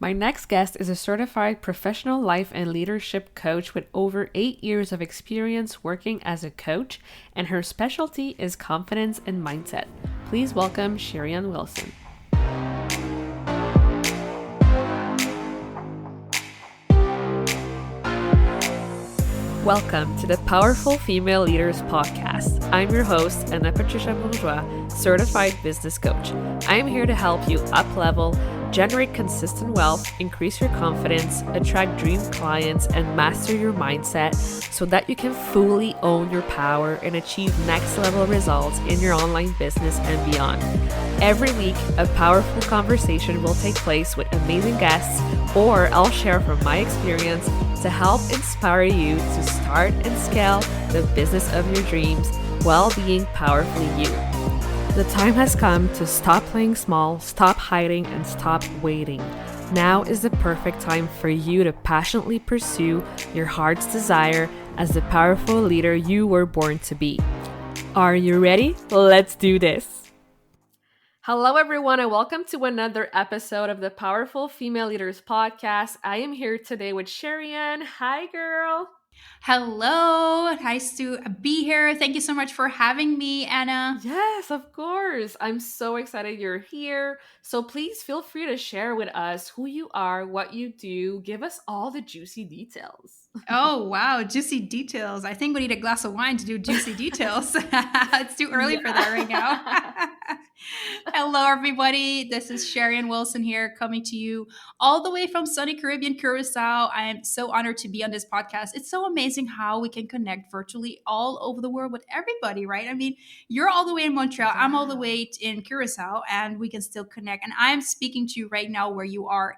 My next guest is a certified professional life and leadership coach with over 8 years of experience working as a coach, and her specialty is confidence and mindset. Please welcome Cherian Wilson. Welcome to the Powerful Female Leaders Podcast. I'm your host, Anna Patricia Bourgeois, certified business coach. I am here to help you up-level, generate consistent wealth, increase your confidence, attract dream clients, and master your mindset so that you can fully own your power and achieve next-level results in your online business and beyond. Every week, a powerful conversation will take place with amazing guests, or I'll share from my experience to help inspire you to start and scale the business of your dreams while being powerfully you. The time has come to stop playing small, stop hiding, and stop waiting. Now is the perfect time for you to passionately pursue your heart's desire as the powerful leader you were born to be. Are you ready? Let's do this. Hello, everyone, and welcome to another episode of the Powerful Female Leaders Podcast. I am here today with Cherian. Hi, girl. Hello, nice to be here. Thank you so much for having me, Anna. Yes, of course. I'm so excited you're here. So please feel free to share with us who you are, what you do. Give us all the juicy details. Oh, wow, juicy details. I think we need a glass of wine to do juicy details. It's too early for that right now. Hello, everybody. This is Cherian Wilson here, coming to you all the way from sunny Caribbean Curacao. I am so honored to be on this podcast. It's so amazing how we can connect virtually all over the world with everybody, right? I mean, you're all the way in Montreal, I'm all the way in Curacao, and we can still connect. And I'm speaking to you right now where you are,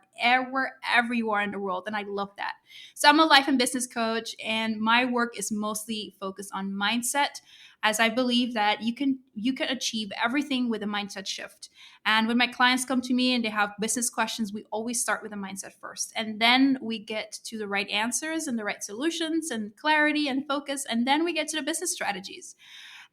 wherever you are in the world, and I love that. So I'm a life and business coach, and my work is mostly focused on mindset, as I believe that you can achieve everything with a mindset shift. And when my clients come to me and they have business questions, we always start with a mindset first. And then we get to the right answers and the right solutions and clarity and focus. And then we get to the business strategies.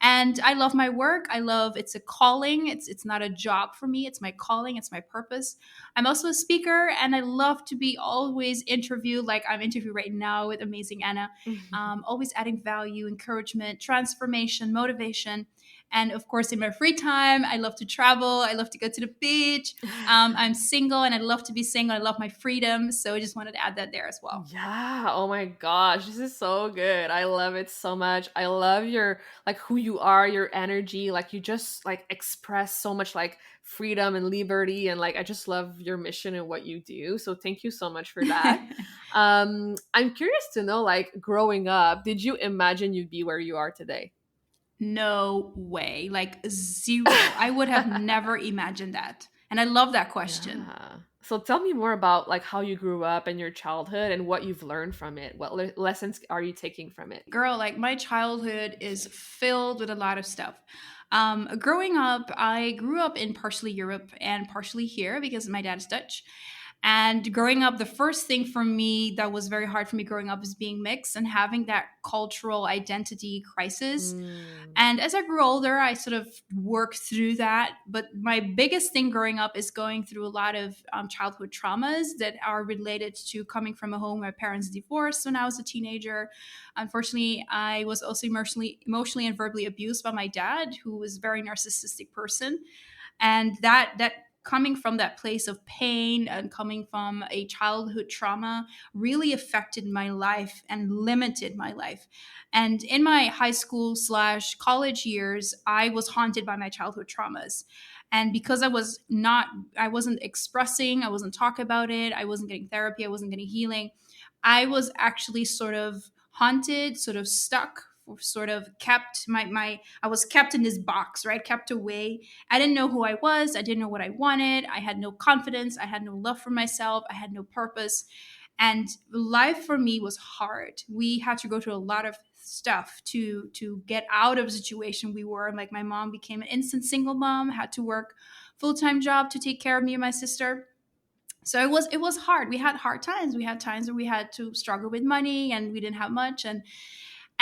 And I love my work. It's a calling. It's not a job for me. It's my calling. It's my purpose. I'm also a speaker, and I love to be always interviewed, like I'm interviewed right now with amazing Anna. Always adding value, encouragement, transformation, motivation. And of course, in my free time, I love to travel. I love to go to the beach. I'm single, and I love to be single. I love my freedom. So I just wanted to add that there as well. Yeah. Oh my gosh. This is so good. I love it so much. I love your, like, who you are, your energy. Like, you just, like, express so much, like, freedom and liberty. And, like, I just love your mission and what you do. So thank you so much for that. I'm curious to know, like, growing up, did you imagine you'd be where you are today? No way. Like zero. I would have never imagined that. And I love that question. Yeah. So tell me more about, like, how you grew up and your childhood and what you've learned from it. What lessons are you taking from it? Girl, like my childhood is filled with a lot of stuff. Growing up, I grew up in partially Europe and partially here because my dad's Dutch. And growing up, the first thing for me that was very hard for me growing up is being mixed and having that cultural identity crisis. And as I grew older, I sort of worked through that. But my biggest thing growing up is going through a lot of childhood traumas that are related to coming from a home where my parents divorced when I was a teenager. Unfortunately, I was also emotionally and verbally abused by my dad, who was a very narcissistic person. And that coming from that place of pain and coming from a childhood trauma really affected my life and limited my life. And in my high school slash college years, I was haunted by my childhood traumas. And because I wasn't expressing, I wasn't talking about it, I wasn't getting therapy, I wasn't getting healing, I was actually sort of haunted, sort of stuck, sort of kept I was kept in this box, right? Kept away. I didn't know who I was. I didn't know what I wanted. I had no confidence. I had no love for myself. I had no purpose. And life for me was hard. We had to go through a lot of stuff to get out of the situation we were. Like my mom became an instant single mom, had to work full-time job to take care of me and my sister. So it was hard. We had hard times. We had times where we had to struggle with money and we didn't have much. And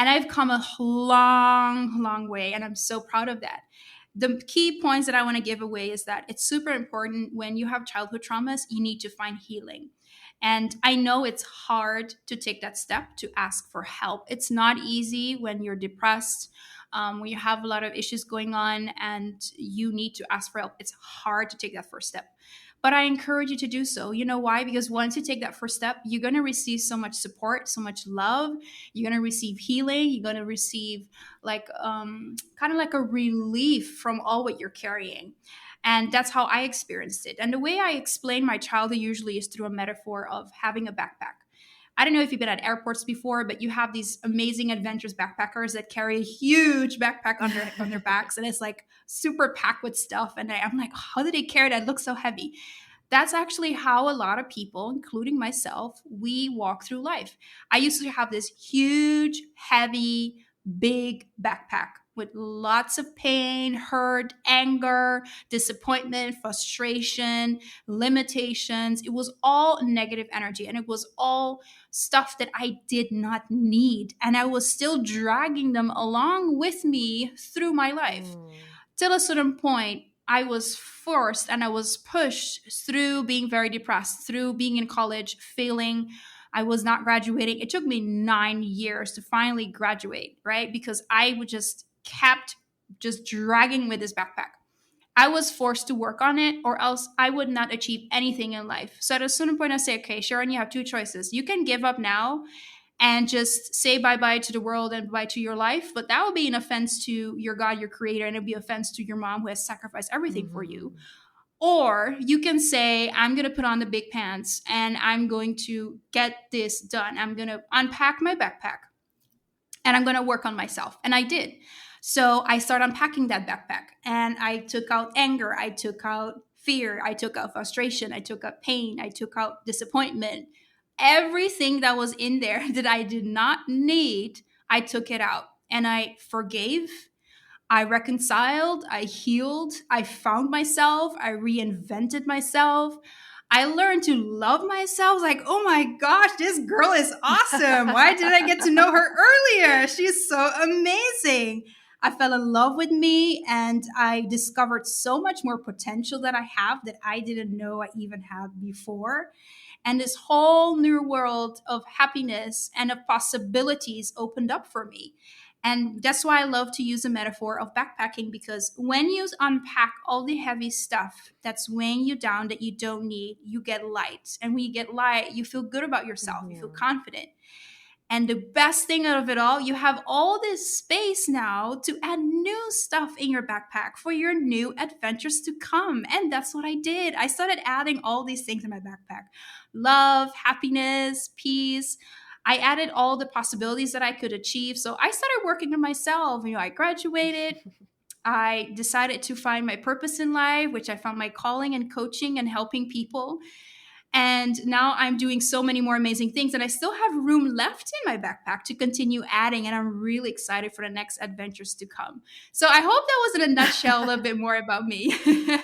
I've come a long, long way, and I'm so proud of that. The key points that I want to give away is that it's super important when you have childhood traumas, you need to find healing. And I know it's hard to take that step to ask for help. It's not easy when you're depressed, when you have a lot of issues going on and you need to ask for help. It's hard to take that first step. But I encourage you to do so. You know why? Because once you take that first step, you're going to receive so much support, so much love. You're going to receive healing. You're going to receive like kind of like a relief from all what you're carrying. And that's how I experienced it. And the way I explain my childhood usually is through a metaphor of having a backpack. I don't know if you've been at airports before, but you have these amazing adventurous backpackers that carry a huge backpack on their backs, and it's like super packed with stuff. And I'm like, how do they carry that? It looks so heavy. That's actually how a lot of people, including myself, we walk through life. I used to have this huge, heavy, big backpack with lots of pain, hurt, anger, disappointment, frustration, limitations. It was all negative energy, and it was all stuff that I did not need. And I was still dragging them along with me through my life. Mm. Till a certain point, I was forced and I was pushed through being very depressed, through being in college, failing. I was not graduating. It took me 9 years to finally graduate, right? Because I would just kept just dragging with this backpack. I was forced to work on it, or else I would not achieve anything in life. So at a certain point, I say, okay, Sharon, you have two choices. You can give up now and just say bye bye to the world and bye to your life. But that would be an offense to your God, your creator, and it would be offense to your mom who has sacrificed everything for you. Mhm. Or you can say, I'm going to put on the big pants and I'm going to get this done. I'm going to unpack my backpack and I'm going to work on myself. And I did. So I started unpacking that backpack and I took out anger, I took out fear, I took out frustration, I took out pain, I took out disappointment. Everything that was in there that I did not need, I took it out and I forgave, I reconciled, I healed, I found myself, I reinvented myself. I learned to love myself. Like, oh my gosh, this girl is awesome. Why did I get to know her earlier? She's so amazing. I fell in love with me and I discovered so much more potential that I have that I didn't know I even had before. And this whole new world of happiness and of possibilities opened up for me. And that's why I love to use the metaphor of backpacking, because when you unpack all the heavy stuff that's weighing you down that you don't need, you get light. And when you get light, you feel good about yourself, you feel Mhm. confident. And the best thing out of it all, you have all this space now to add new stuff in your backpack for your new adventures to come. And that's what I did. I started adding all these things in my backpack: love, happiness, peace. I added all the possibilities that I could achieve. So I started working on myself. I graduated. I decided to find my purpose in life, which I found my calling in coaching and helping people. And now I'm doing so many more amazing things, and I still have room left in my backpack to continue adding. And I'm really excited for the next adventures to come. So I hope that was in a nutshell a little bit more about me.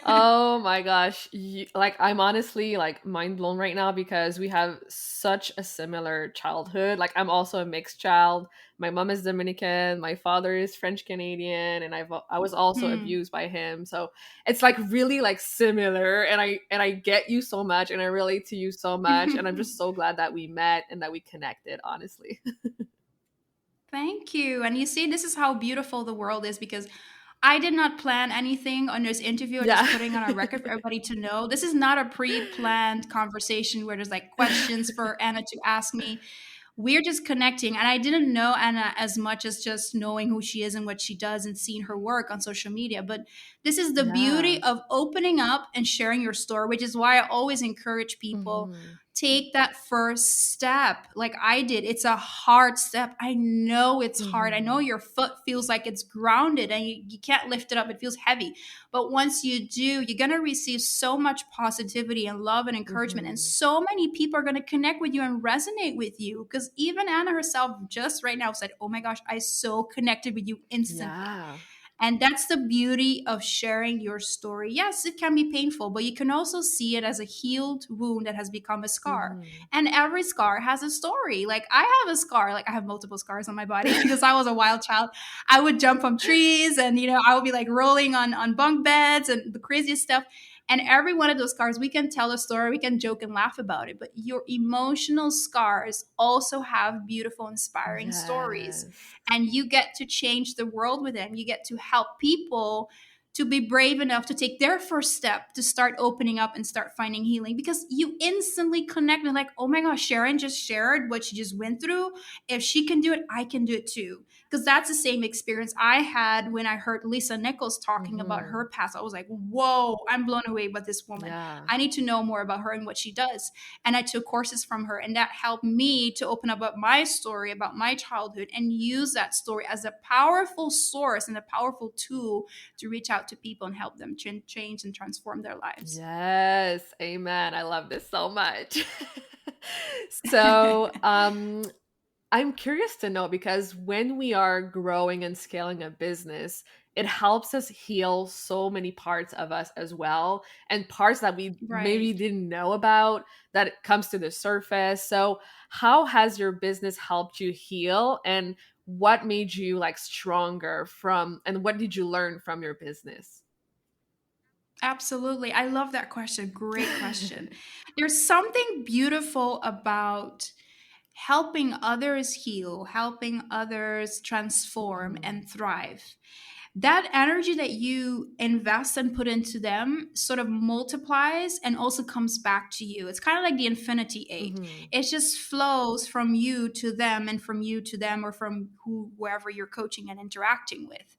Oh my gosh. Like, I'm honestly like mind blown right now because we have such a similar childhood. Like, I'm also a mixed child. My mom is Dominican, my father is French Canadian, and I was also Hmm. abused by him. So it's like really like similar, and I get you so much and I relate to you so much, and I'm just so glad that we met and that we connected, honestly. Thank you. And you see, this is how beautiful the world is, because I did not plan anything on this interview. I'm Yeah. just putting on a record for everybody to know. This is not a pre planned conversation where there's like questions for Anna to ask me. We're just connecting. And I didn't know Anna as much as just knowing who she is and what she does and seeing her work on social media. But this is the Yeah. beauty of opening up and sharing your story, which is why I always encourage people: Mhm. take that first step like I did. It's a hard step. I know it's hard. I know Mhm. your foot feels like it's grounded and you can't lift it up. It feels heavy. But once you do, you're going to receive so much positivity and love and encouragement. And Mhm. so many people are going to connect with you and resonate with you. Because even Anna herself just right now said, oh my gosh, I so connected with you instantly. Yeah. And that's the beauty of sharing your story. Yes, it can be painful, but you can also see it as a healed wound that has become a scar. Mhm. And every scar has a story. Like I have a scar, like I have multiple scars on my body because I was a wild child. I would jump from trees and I would be like rolling on bunk beds and the craziest stuff. And every one of those scars, we can tell a story, we can joke and laugh about it. But your emotional scars also have beautiful, inspiring stories. Yes. And you get to change the world with them. You get to help people to be brave enough to take their first step to start opening up and start finding healing because you instantly connect with, like, oh my gosh, Sharon just shared what she just went through. If she can do it, I can do it too. Because that's the same experience I had when I heard Lisa Nichols talking about Mhm. her past. I was like, whoa, I'm blown away by this woman. Yeah. I need to know more about her and what she does. And I took courses from her, and that helped me to open up about my story, about my childhood, and use that story as a powerful source and a powerful tool to reach out to people and help them change and transform their lives. Yes, amen. I love this so much. So, I'm curious to know because when we are growing and scaling a business, it helps us heal so many parts of us as well, and parts that we maybe Right. didn't know about that it comes to the surface. So, how has your business helped you heal, and what made you like stronger from, and what did you learn from your business? Absolutely. I love that question. Great question. There's something beautiful about helping others heal, helping others transform Mhm. and thrive. That energy that you invest and put into them sort of multiplies and also comes back to you. It's kind of like the infinity eight. Mhm. It just flows from you to them and from you to them or from whoever you're coaching and interacting with.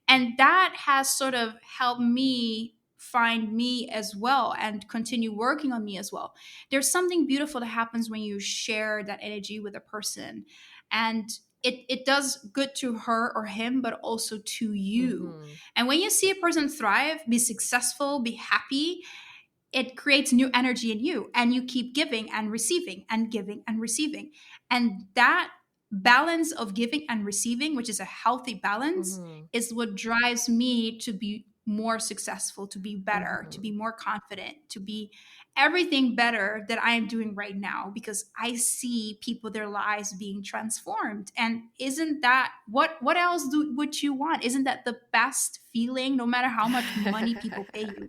And that has sort of helped me find me as well and continue working on me as well. There's something beautiful that happens when you share that energy with a person. And it does good to her or him, but also to you. Mhm. And when you see a person thrive, be successful, be happy, it creates new energy in you, and you keep giving and receiving and giving and receiving. And that balance of giving and receiving, which is a healthy balance, Mhm. is what drives me to be more successful, to be better, to be Mhm. more confident, to be everything better that I am doing right now, because I see people, their lives being transformed. And isn't that what else would you want? Isn't that the best feeling, no matter how much money people pay you?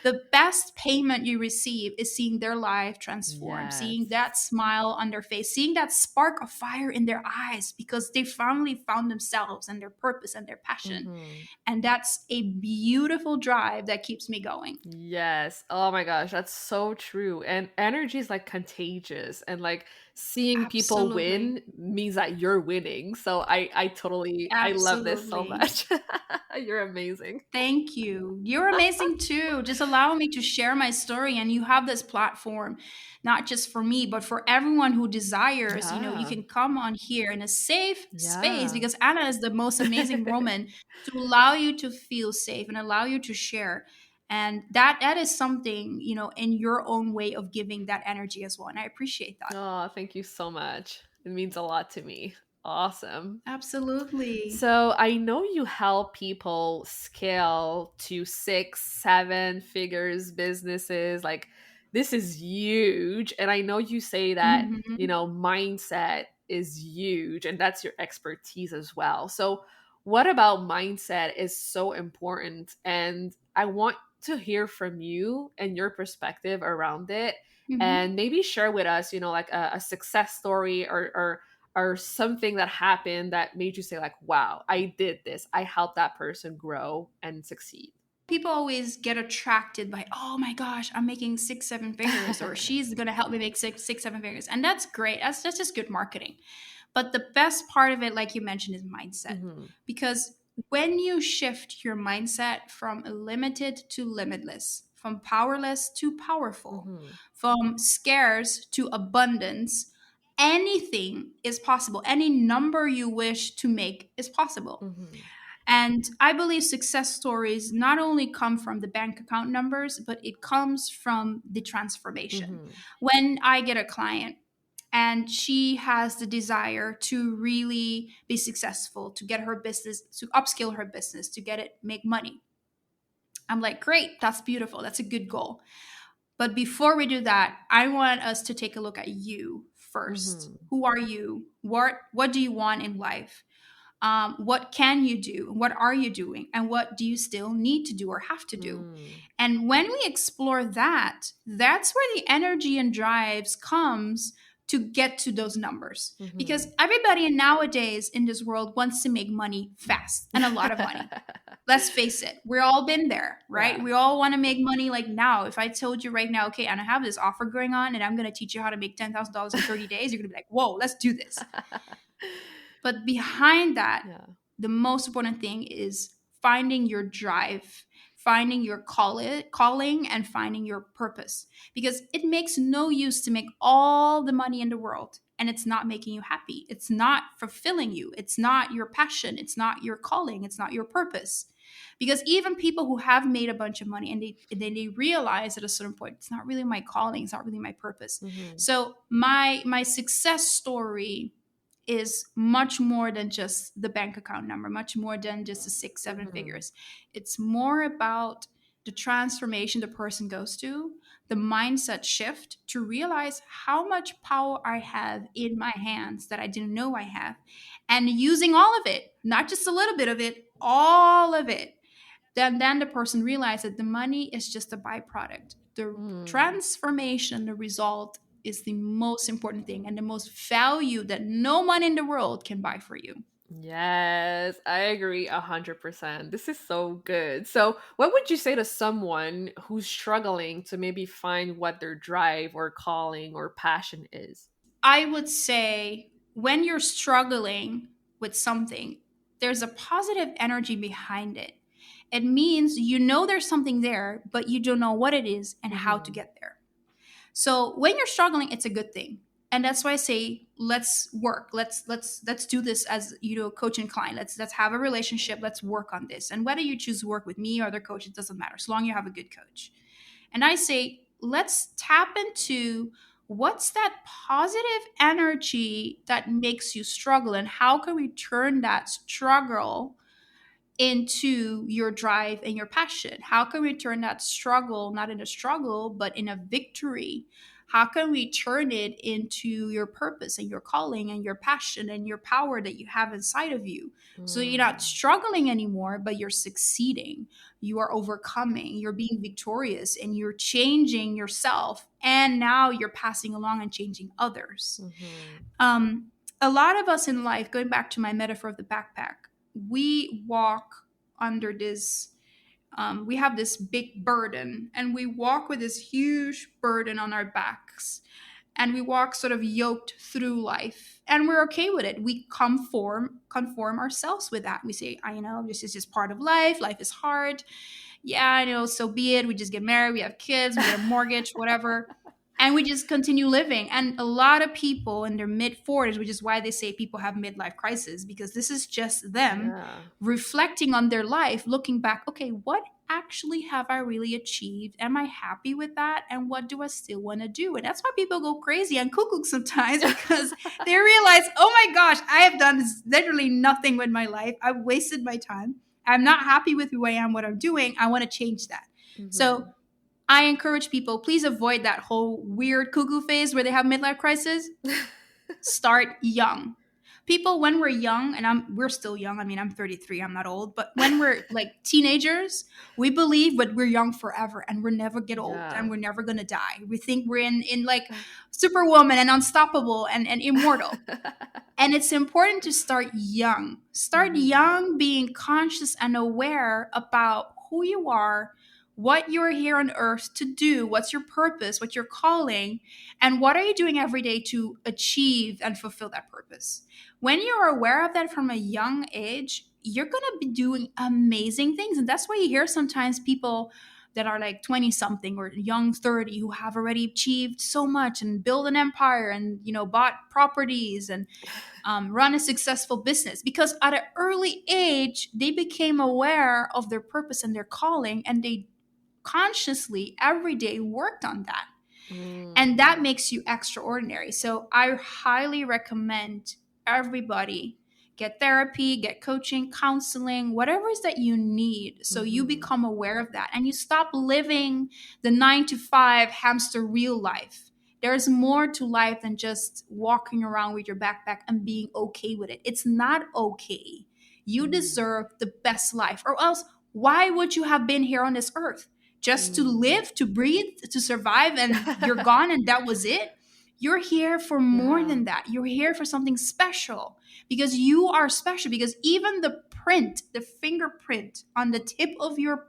The best payment you receive is seeing their life transform, seeing Yes. that smile on their face, seeing that spark of fire in their eyes because they finally found themselves and their purpose and their passion. Mhm. And that's a beautiful drive that keeps me going. Yes. Oh my gosh, that's so true. And energy is like contagious, and like seeing people Absolutely. win means that you're winning. So I love this so Absolutely. much. You're amazing. Thank you. You're amazing too. Just allow me to share my story, and you have this platform, not just for me, but for everyone who desires. You Yeah. can come on here in a safe space Yeah. because Anna is the most amazing woman to allow you to feel safe and allow you to share. And that is something, in your own way of giving that energy as well. And I appreciate that. Oh, thank you so much. It means a lot to me. Awesome. Absolutely. So I know you help people scale to 6, 7 figures businesses. Like this is huge. And I know you say that, Mhm. mindset is huge and that's your expertise as well. So what about mindset is so important? And I want to hear from you and your perspective around it. Mhm. And maybe share with us, like a success story or something that happened that made you say like, wow, I did this, I helped that person grow and succeed. People always get attracted by, oh my gosh, I'm making 6 7 figures, or she's gonna help me make 6 7 figures, and that's great. That's just good marketing. But the best part of it, like you mentioned, is mindset. Hmm. Because when you shift your mindset from limited to limitless, from powerless to powerful, Hmm. from scarce to abundance, anything is possible. Any number you wish to make is possible. Hmm. And I believe success stories not only come from the bank account numbers, but it comes from the transformation. Hmm. When I get a client, and she has the desire to really be successful, to get her business, to upskill her business, to get it make money. I'm like, great, that's beautiful, that's a good goal. But before we do that, I want us to take a look at you first. Mhm. Who are you? What do you want in life? What can you do? What are you doing? And what do you still need to do or have to do? Mm. And when we explore that, that's where the energy and drives comes to get to those numbers. Because Mhm. everybody nowadays in this world wants to make money fast and a lot of money. Let's face it, we've all been there, right? Yeah. We all want to make money like now. If I told you right now, okay, and I have this offer going on and I'm going to teach you how to make $10,000 in 30 days, you're going to be like, whoa, let's do this. But behind that, Yeah. the most important thing is finding your drive, finding your calling, and finding your purpose. Because it makes no use to make all the money in the world and it's not making you happy. It's not fulfilling you. It's not your passion. It's not your calling. It's not your purpose. Because even people who have made a bunch of money and they realize at a certain point, it's not really my calling. It's not really my purpose. Mhm. So my success story is much more than just the bank account number, much more than just the six, seven Mhm. figures. It's more about the transformation the person goes to, the mindset shift to realize how much power I have in my hands that I didn't know I have, and using all of it, not just a little bit of it, all of it. Then the person realizes that the money is just a byproduct. The Mm. transformation, the result is the most important thing and the most value that no one in the world can buy for you. Yes, I agree 100%. This is so good. So, what would you say to someone who's struggling to maybe find what their drive or calling or passion is? I would say when you're struggling with something, there's a positive energy behind it. It means you know there's something there, but you don't know what it is and how to Mhm. get there. So when you're struggling, it's a good thing. And that's why I say let's work. Let's do this as coach and client. Let's have a relationship. Let's work on this. And whether you choose to work with me or other coach, it doesn't matter, so long you have a good coach. And I say, let's tap into what's that positive energy that makes you struggle and how can we turn that struggle into your drive and your passion? How can we turn that struggle not in a struggle, but in a victory? How can we turn it into your purpose and your calling and your passion and your power that you have inside of you? So you're not Mm. struggling anymore, but you're succeeding. You are overcoming, you're being victorious, and you're changing yourself. And now you're passing along and changing others. Mhm. Um, a lot of us in life, going back to my metaphor of the backpack, we walk under this, we have this big burden, and we walk with this huge burden on our backs. And we walk sort of yoked through life, and we're okay with it. We conform ourselves with that. We say, I know this is just part of life. Life is hard. Yeah, I know, so be it. We just get married, we have kids, we get a mortgage, whatever. And we just continue living. And a lot of people in their mid 40s, which is why they say people have midlife crisis, because this is just them Yeah. reflecting on their life, looking back, okay, what actually have I really achieved? Am I happy with that? And what do I still want to do? And that's why people go crazy and cuckoo sometimes because they realize, oh my gosh, I have done literally nothing with my life. I've wasted my time. I'm not happy with who I am, what I'm doing. I want to change that. So Mhm. I encourage people, please avoid that whole weird cuckoo phase where they have midlife crisis. Start young. People, when we're young, and we're still young. I mean, I'm 33, I'm not old, but when we're like teenagers, we believe that we're young forever and we're never get old and Yeah. we're never gonna die. We think we're in like superwoman and unstoppable and immortal. And it's important to start young. Start Mhm. young, being conscious and aware about who you are, what you're here on earth to do, what's your purpose, what's your calling, and what are you doing every day to achieve and fulfill that purpose. When you're aware of that from a young age, you're going to be doing amazing things. And that's why you hear sometimes people that are like 20 something or young 30 who have already achieved so much and built an empire and bought properties and run a successful business because at an early age they became aware of their purpose and their calling, and they consciously every day worked on that. And Mm. that makes you extraordinary. So I highly recommend everybody get therapy, get coaching, counseling, whatever it is that you need, so you Mhm. become aware of that and you stop living the 9 to 5 hamster wheel life. There's more to life than just walking around with your backpack and being okay with it. It's not okay. You Mm. deserve the best life, or else why would you have been here on this earth? Just to Mm. live, to breathe, to survive, and you're gone and that was it? You're here for more Yeah. than that. You're here for something special, because you are special, because even the print, the fingerprint on the tip of your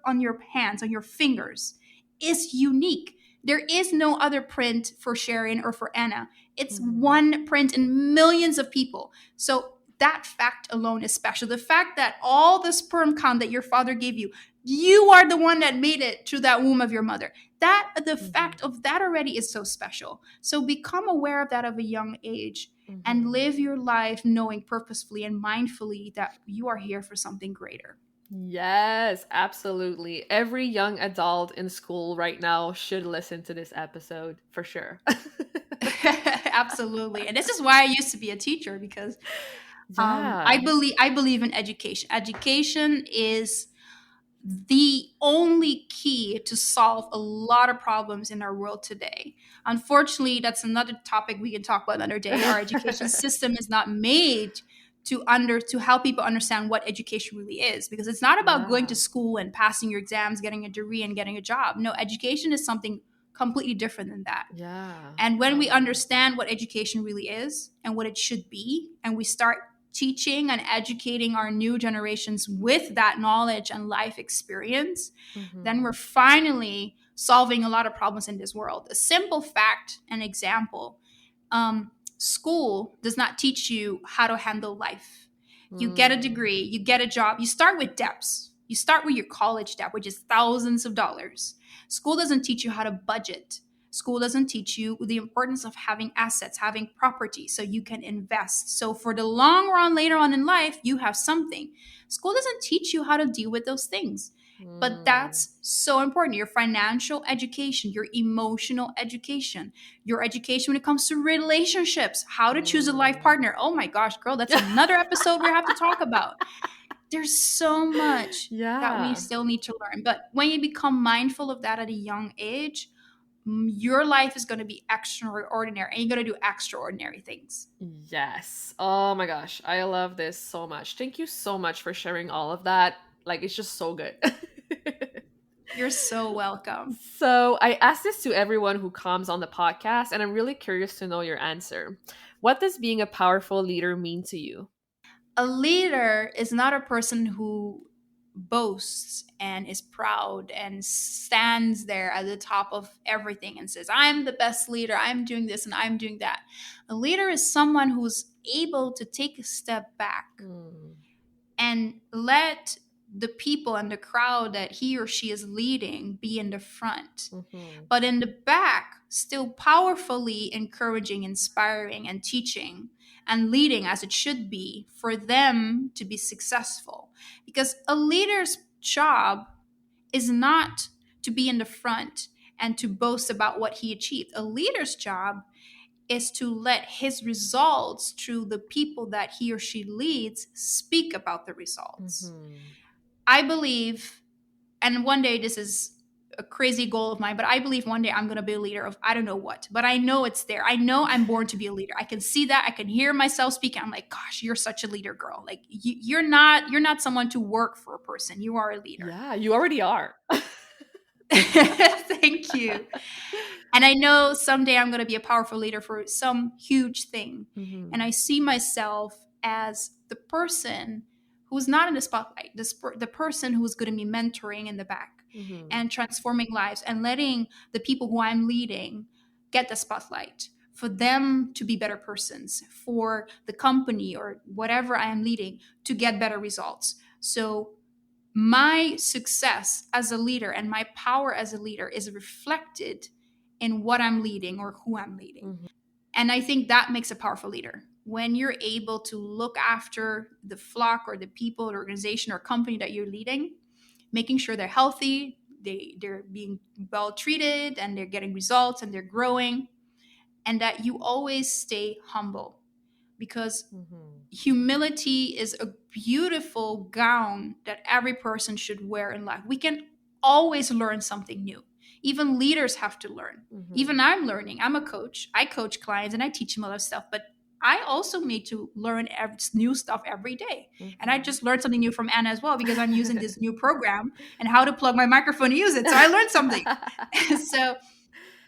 hands, on your fingers, is unique. There is no other print for Cherian or for Anna. It's Mhm. one print in millions of people. So that fact alone is special. The fact that all the sperm count that your father gave you, you are the one that made it through that womb of your mother. That the fact Mhm. of that already is so special. So become aware of that of a young age and Mhm. live your life knowing purposefully and mindfully that you are here for something greater. Yes, absolutely. Every young adult in school right now should listen to this episode for sure. Absolutely. And this is why I used to be a teacher, because Yeah. I believe in education. Education is the only key to solve a lot of problems in our world today. Unfortunately, that's another topic we can talk about another day. Our education system is not made to help people understand what education really is, because it's not about going to Yeah. school and passing your exams, getting a degree and getting a job. No, education is something completely different than that. Yeah. And when we Totally. understand what education really is and what it should be, and we start teaching and educating our new generations with that knowledge and life experience, then Mhm. we're finally solving a lot of problems in this world. A simple fact and example: school does not teach you how to handle life. You get a Mm. degree, you get a job, you start with debts. You start with your college debt, which is thousands of dollars. School doesn't teach you how to budget. School doesn't teach you the importance of having assets, having property so you can invest. So for the long run later on in life, you have something. School doesn't teach you how to deal with those things. But Mm. that's so important. Your financial education, your emotional education, your education when it comes to relationships, how to choose a life Mm. partner. Oh my gosh, girl, that's another episode we have to talk about. There's so much that we Yeah. still need to learn. But when you become mindful of that at a young age, your life is going to be extraordinary, and you're going to do extraordinary things. Yes. Oh my gosh. I love this so much. Thank you so much for sharing all of that. Like, it's just so good. You're so welcome. So, I asked this to everyone who comes on the podcast, and I'm really curious to know your answer. What does being a powerful leader mean to you? A leader is not a person who boasts and is proud and stands there at the top of everything and says, I'm the best leader, I'm doing this and I'm doing that. A leader is someone who's able to take a step back Mm. and let the people and the crowd that he or she is leading be in the front, Mhm. but in the back, still powerfully encouraging, inspiring, and teaching and leading as it should be for them to be successful. Because a leader's job is not to be in the front and to boast about what he achieved. A leader's job is to let his results through the people that he or she leads speak about the results. Mhm. I believe, and one day this is a crazy goal of mine, but I believe one day I'm going to be a leader of I don't know what, but I know it's there. I know I'm born to be a leader. I can see that. I can hear myself speaking. I'm like, gosh, you're such a leader, girl. Like you're not someone to work for a person. You are a leader. Yeah, you already are. Thank you. And I know someday I'm going to be a powerful leader for some huge thing. And Mhm. I see myself as the person who's not in the spotlight, the person who's going to be mentoring in the back Mhm. and transforming lives and letting the people who I'm leading get the spotlight, for them to be better persons, for the company or whatever I am leading to get better results. So my success as a leader and my power as a leader is reflected in what I'm leading or who I'm leading. Mhm. And I think that makes a powerful leader. When you're able to look after the flock or the people, or organization or company that you're leading, making sure they're healthy, they're being well treated and they're getting results and they're growing, and that you always stay humble, because Mm-hmm. humility is a beautiful gown that every person should wear in life. We can always learn something new. Even leaders have to learn. Mm-hmm. Even I'm learning. I'm a coach. I coach clients and I teach them a lot of stuff, but I also need to learn new stuff every day. And I just learned something new from Anna as well, because I'm using this new program and how to plug my microphone to use it. So I learned something. So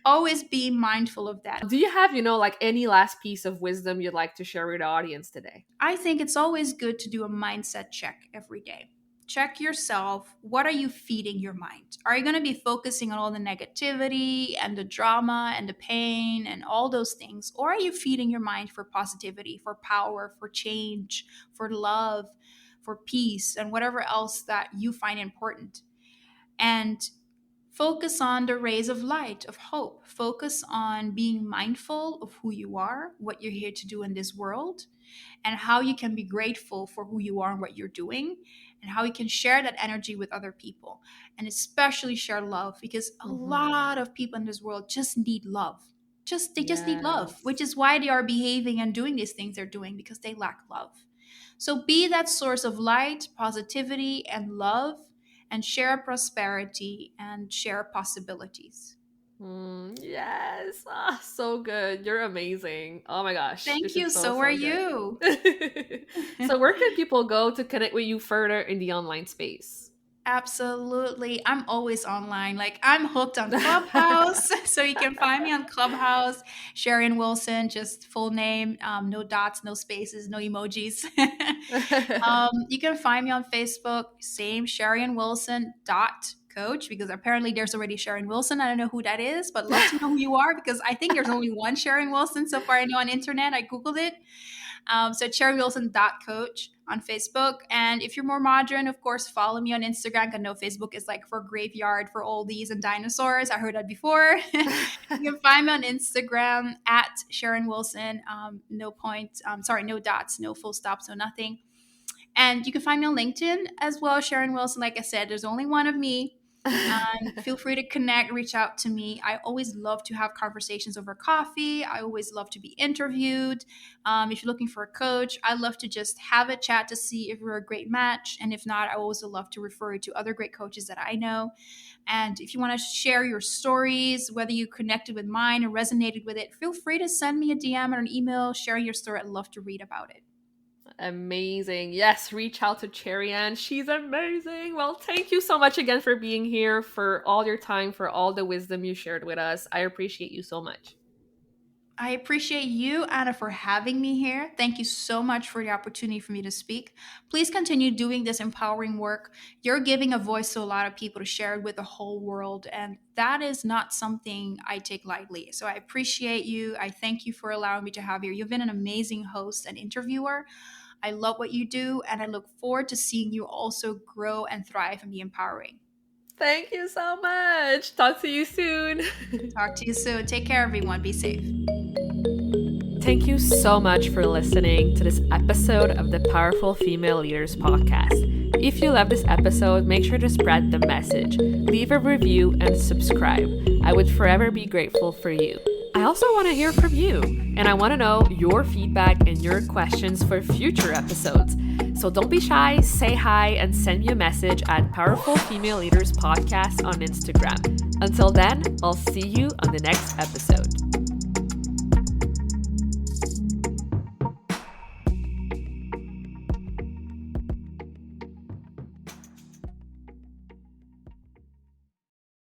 always be mindful of that. Do you have, like any last piece of wisdom you'd like to share with the audience today? I think it's always good to do a mindset check every day. Check yourself. What are you feeding your mind? Are you going to be focusing on all the negativity and the drama and the pain and all those things? Or are you feeding your mind for positivity, for power, for change, for love, for peace, and whatever else that you find important? And focus on the rays of light, of hope. Focus on being mindful of who you are, what you're here to do in this world, and how you can be grateful for who you are and what you're doing, and how you can share that energy with other people, and especially share love, because a Mm-hmm. lot of people in this world just need love. They just need love, Yes. which is why they are behaving and doing these things they're doing, because they lack love. So be that source of light, positivity, and love, and share prosperity and share possibilities. Yes. Ah, so good. You're amazing. Oh my gosh. Thank This you. is so, So are so good. you. So where can people go to connect with you further in the online space? Absolutely. I'm always online. Like, I'm hooked on Clubhouse. So you can find me on Clubhouse. Cherian Wilson, just full name, no dots, no spaces, no emojis. You can find me on Facebook, same Cherian Wilson dot coach, because apparently there's already Cherian Wilson. I don't know who that is, but love to know who you are, because I think there's only one Cherian Wilson so far I know on internet. I Googled it. So cherrywilson.coach on Facebook. And if you're more modern, of course, follow me on Instagram. I know Facebook is like for graveyard for oldies and dinosaurs. I heard that before. You can find me on Instagram at Sharon Wilson. No point, sorry, no dots, no full stops, no nothing. And you can find me on LinkedIn as well, Sharon Wilson. Like I said, there's only one of me. Feel free to connect, reach out to me. I always love to have conversations over coffee. I always love to be interviewed. If you're looking for a coach, I love to just have a chat to see if we're a great match. And if not, I also love to refer you to other great coaches that I know. And if you want to share your stories, whether you connected with mine or resonated with it, feel free to send me a DM or an email sharing your story. I'd love to read about it. Amazing. Yes, reach out to Cherian. She's amazing. Well, thank you so much again for being here, for all your time, for all the wisdom you shared with us. I appreciate you so much. I appreciate you, Anna, for having me here. Thank you so much for the opportunity for me to speak. Please continue doing this empowering work. You're giving a voice to a lot of people to share it with the whole world, and that is not something I take lightly. So I appreciate you. I thank you for allowing me to have you. You've been an amazing host and interviewer. I love what you do, and I look forward to seeing you also grow and thrive and be empowering. Thank you so much. Talk to you soon. Talk to you soon. Take care, everyone. Be safe. Thank you so much for listening to this episode of the Powerful Female Leaders podcast. If you love this episode, make sure to spread the message, leave a review, and subscribe. I would forever be grateful for you. I also want to hear from you, and I want to know your feedback and your questions for future episodes. So don't be shy, say hi, and send me a message at Powerful Female Leaders Podcast on Instagram. Until then, I'll see you on the next episode.